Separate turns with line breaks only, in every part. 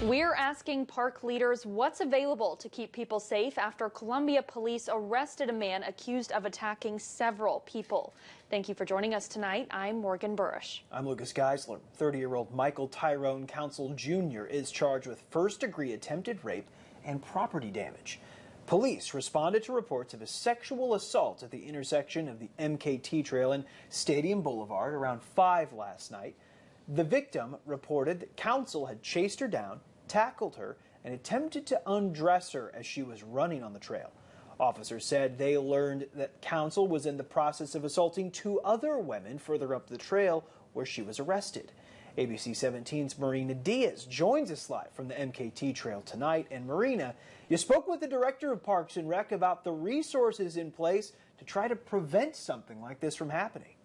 We're asking park leaders what's available to keep people safe after Columbia police arrested a man accused of attacking several people. Thank you for joining us tonight. I'm Morgan Burrish.
I'm Lucas Geisler. 30-year-old Michael Tyrone Council Jr. is charged with first-degree attempted rape and property damage. Police responded to reports of a sexual assault at the intersection of the MKT trail and Stadium Boulevard around 5 last night. The victim reported that Council had chased her down, tackled her, and attempted to undress her as she was running on the trail. Officers said they learned that Council was in the process of assaulting 2 other women further up the trail where she was arrested. ABC 17's Marina Diaz joins us live from the MKT trail tonight. And Marina, you spoke with the director of Parks and Rec about the resources in place to try to prevent something like this from happening.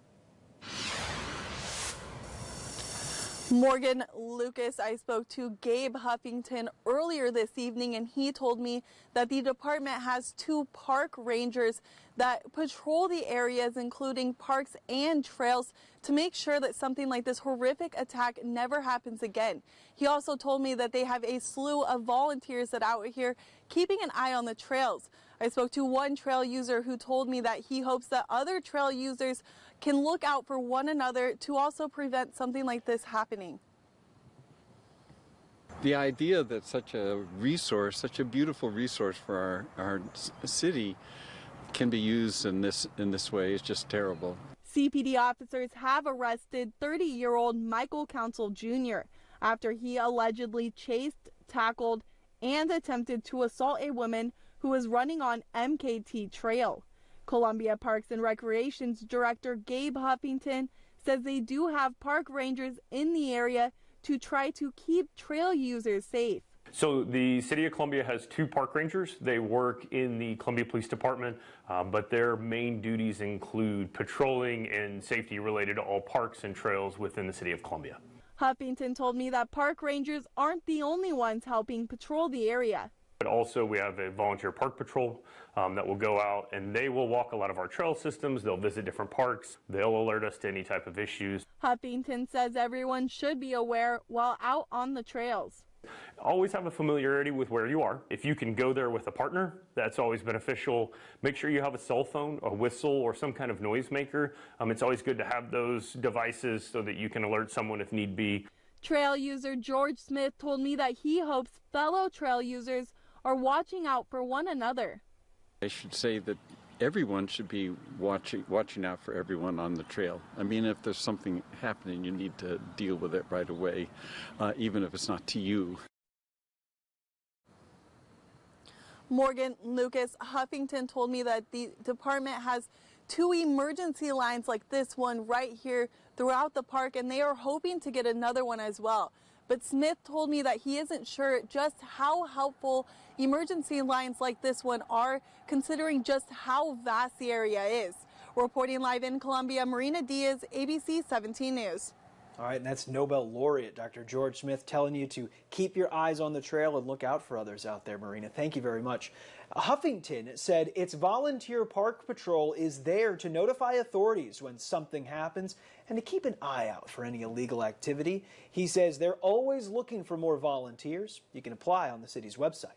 Morgan, Lucas, I spoke to Gabe Huffington earlier this evening, and he told me that the department has 2 park rangers that patrol the areas, including parks and trails, to make sure that something like this horrific attack never happens again. He also told me that they have a slew of volunteers that are out here keeping an eye on the trails. I spoke to one trail user who told me that he hopes that other trail users can look out for one another to also prevent something like this happening.
The idea that such a resource, such a beautiful resource for our city can be used in this way is just terrible.
CPD officers have arrested 30-year-old Michael Council Jr. after he allegedly chased, tackled, and attempted to assault a woman who was running on MKT Trail. Columbia Parks and Recreation's director Gabe Huffington says they do have park rangers in the area to try to keep trail users safe.
So the City of Columbia has 2 park rangers. They work in the Columbia Police Department, but their main duties include patrolling and safety related to all parks and trails within the City of Columbia.
Huffington told me that park rangers aren't the only ones helping patrol the area.
But also we have a volunteer park patrol that will go out and they will walk a lot of our trail systems. They'll visit different parks. They'll alert us to any type of issues.
Huffington says everyone should be aware while out on the trails.
Always have a familiarity with where you are. If you can go there with a partner, that's always beneficial. Make sure you have a cell phone, a whistle, or some kind of noisemaker. It's always good to have those devices so that you can alert someone if need be.
Trail user George Smith told me that he hopes fellow trail users are watching out for one another.
I should say that everyone should be watching out for everyone on the trail. I mean, if there's something happening, you need to deal with it right away, even if it's not to you.
Morgan, Lucas, Huffington told me that the department has 2 emergency lines like this one right here throughout the park, and they are hoping to get another one as well. But Smith told me that he isn't sure just how helpful emergency lines like this one are, considering just how vast the area is. Reporting live in Columbia, Marina Diaz, ABC 17 News.
All right, and that's Nobel laureate Dr. George Smith telling you to keep your eyes on the trail and look out for others out there, Marina. Thank you very much. Huffington said its volunteer park patrol is there to notify authorities when something happens and to keep an eye out for any illegal activity. He says they're always looking for more volunteers. You can apply on the city's website.